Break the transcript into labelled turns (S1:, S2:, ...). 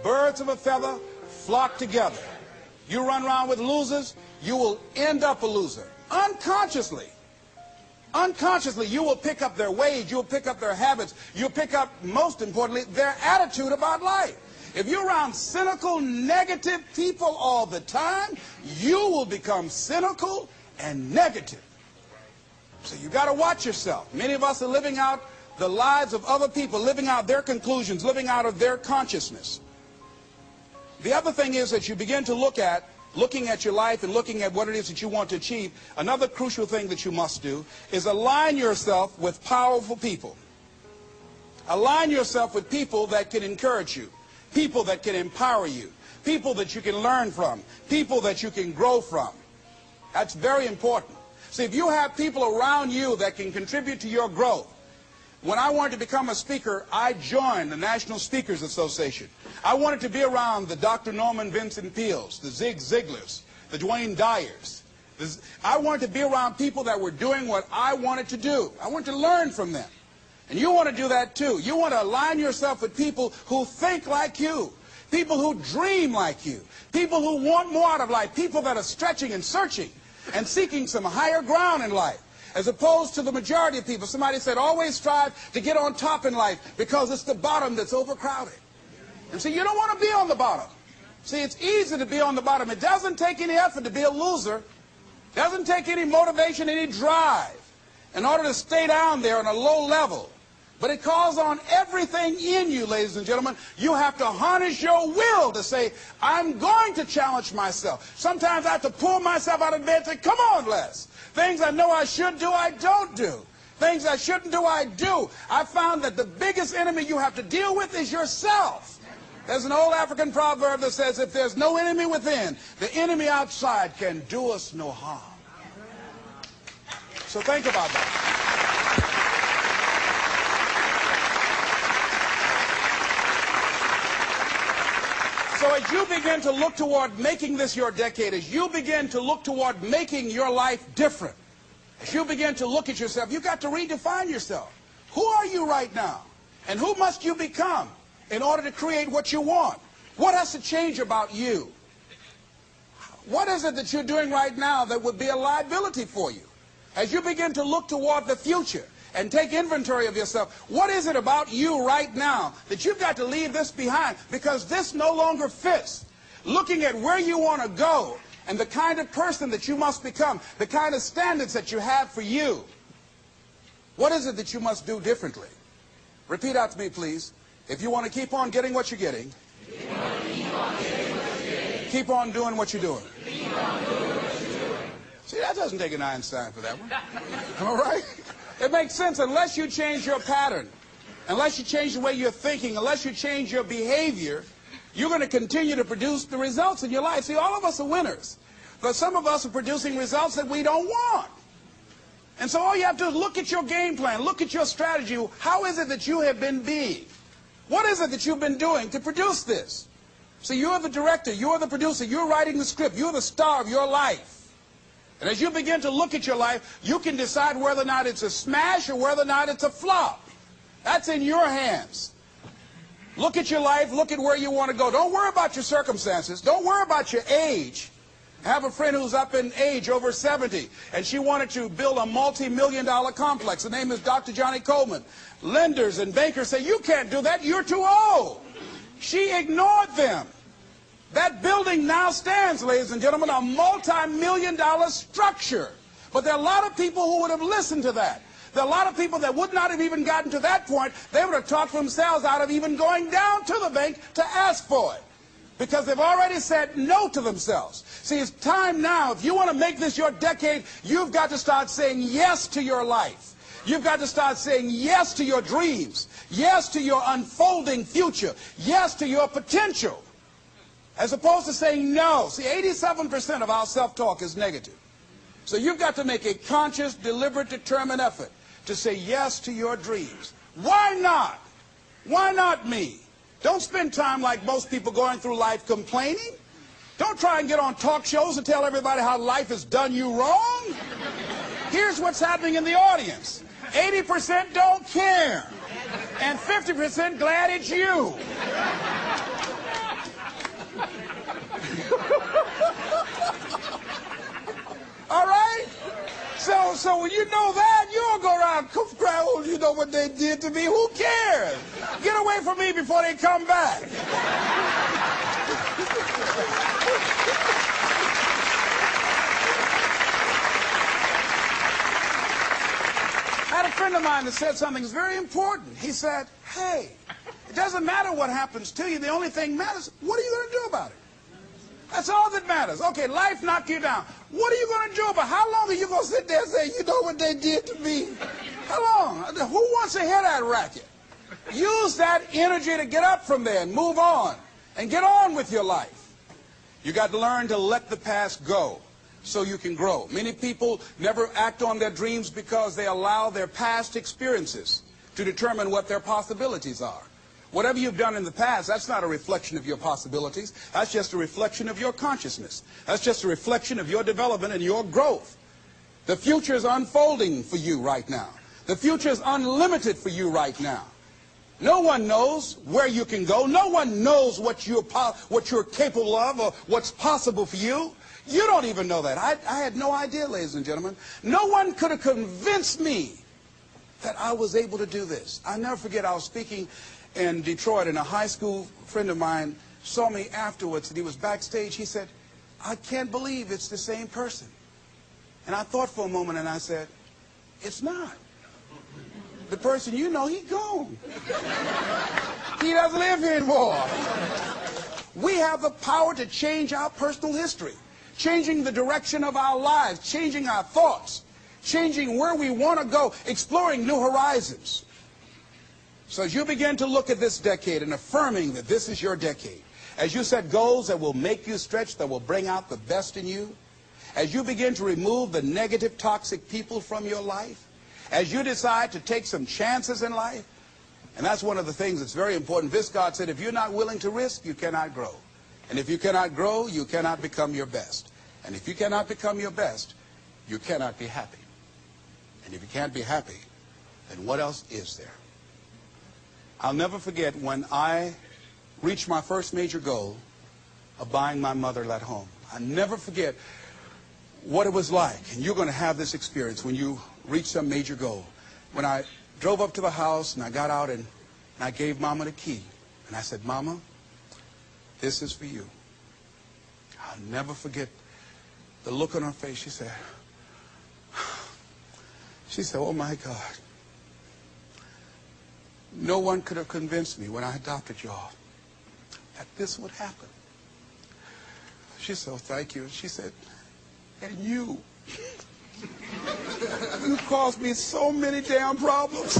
S1: Birds of a feather flock together. You run around with losers, you will end up a loser. Unconsciously. Unconsciously, you will pick up their ways, you'll pick up their habits, you'll pick up, most importantly, their attitude about life. If you're around cynical, negative people all the time, you will become cynical and negative. So you got to watch yourself. Many of us are living out the lives of other people, living out their conclusions, living out of their consciousness. The other thing is that you begin to looking at your life and looking at what it is that you want to achieve. Another crucial thing that you must do is align yourself with powerful people. Align yourself with people that can encourage you, people that can empower you, people that you can learn from, people that you can grow from. That's very important. See, if you have people around you that can contribute to your growth. When I wanted to become a speaker, I joined the National Speakers Association. I wanted to be around the Dr. Norman Vincent Peales, the Zig Ziglars, the Dwayne Dyers. I wanted to be around people that were doing what I wanted to do. I wanted to learn from them. And you want to do that too. You want to align yourself with people who think like you, people who dream like you, people who want more out of life, people that are stretching and searching and seeking some higher ground in life. As opposed to the majority of people. Somebody said, always strive to get on top in life because it's the bottom that's overcrowded. And see, you don't want to be on the bottom. See, it's easy to be on the bottom. It doesn't take any effort to be a loser. It doesn't take any motivation, any drive in order to stay down there on a low level. But it calls on everything in you, ladies and gentlemen. You have to harness your will to say, I'm going to challenge myself. Sometimes I have to pull myself out of bed and say, come on, Les. Things I know I should do, I don't do. Things I shouldn't do, I do. I found that the biggest enemy you have to deal with is yourself. There's an old African proverb that says, if there's no enemy within, the enemy outside can do us no harm. So think about that. So as you begin to look toward making this your decade, as you begin to look toward making your life different, as you begin to look at yourself, you've got to redefine yourself. Who are you right now? And who must you become in order to create what you want? What has to change about you? What is it that you're doing right now that would be a liability for you? As you begin to look toward the future and take inventory of yourself, what is it about you right now that you've got to leave this behind because this no longer fits? Looking at where you want to go and the kind of person that you must become, the kind of standards that you have for you. What is it that you must do differently? Repeat out to me, please. If you want to keep on getting what you're getting, keep on doing what you're doing. See, that doesn't take an Einstein for that one. All right? It makes sense unless you change your pattern, unless you change the way you're thinking, unless you change your behavior, you're going to continue to produce the results in your life. See, all of us are winners, but some of us are producing results that we don't want. And so all you have to do is look at your game plan, look at your strategy. How is it that you have been being? What is it that you've been doing to produce this? So you're the director, you're the producer, you're writing the script, you're the star of your life. And as you begin to look at your life, you can decide whether or not it's a smash or whether or not it's a flop. That's in your hands. Look at your life, look at where you want to go. Don't worry about your circumstances. Don't worry about your age. I have a friend who's up in age, over 70, and she wanted to build a multi-million-dollar complex. The name is Dr. Johnny Coleman. Lenders and bankers say, you can't do that, you're too old. She ignored them. That building now stands, ladies and gentlemen, a multi-million-dollar structure. But there are a lot of people who would have listened to that. There are a lot of people that would not have even gotten to that point. They would have talked themselves out of even going down to the bank to ask for it, because they've already said no to themselves. See, it's time now. If you want to make this your decade, you've got to start saying yes to your life. You've got to start saying yes to your dreams, yes to your unfolding future, yes to your potential, as opposed to saying no. See, 87% of our self-talk is negative. So you've got to make a conscious, deliberate, determined effort to say yes to your dreams. Why not? Why not me? Don't spend time like most people going through life complaining. Don't try and get on talk shows and tell everybody how life has done you wrong. Here's what's happening in the audience. 80% don't care, and 50% glad it's you. All right? So when you know that, you don't go around crying, oh, you know what they did to me? Who cares? Get away from me before they come back. I had a friend of mine that said something that's very important. He said, hey, it doesn't matter what happens to you. The only thing matters, what are you going to do about it? That's all that matters. Okay, life knocked you down. What are you going to do about it? How long are you going to sit there and say, you know what they did to me? How long? Who wants to hear that racket? Use that energy to get up from there and move on and get on with your life. You got to learn to let the past go so you can grow. Many people never act on their dreams because they allow their past experiences to determine what their possibilities are. Whatever you've done in the past, that's not a reflection of your possibilities. That's just a reflection of your consciousness. That's just a reflection of your development and your growth. The future is unfolding for you right now. The future is unlimited for you right now. No one knows where you can go. No one knows what you're capable of or what's possible for you. You don't even know that. I had no idea, ladies and gentlemen. No one could have convinced me that I was able to do this. I'll never forget, I was speaking in Detroit, and a high school friend of mine saw me afterwards, and he was backstage. He said, I can't believe it's the same person. And I thought for a moment, and I said, it's not. The person you know, he's gone. He doesn't live here anymore. We have the power to change our personal history, changing the direction of our lives, changing our thoughts, changing where we want to go, exploring new horizons. So as you begin to look at this decade and affirming that this is your decade, as you set goals that will make you stretch, that will bring out the best in you, as you begin to remove the negative, toxic people from your life, as you decide to take some chances in life, and that's one of the things that's very important. Viscard said, if you're not willing to risk, you cannot grow. And if you cannot grow, you cannot become your best. And if you cannot become your best, you cannot be happy. And if you can't be happy, then what else is there? I'll never forget when I reached my first major goal of buying my mother that home. I'll never forget what it was like. And you're going to have this experience when you reach some major goal. When I drove up to the house and I got out and I gave Mama the key. And I said, Mama, this is for you. I'll never forget the look on her face. She said, oh my God. No one could have convinced me when I adopted y'all that this would happen. She said, oh, thank you. And she said, and you caused me so many damn problems.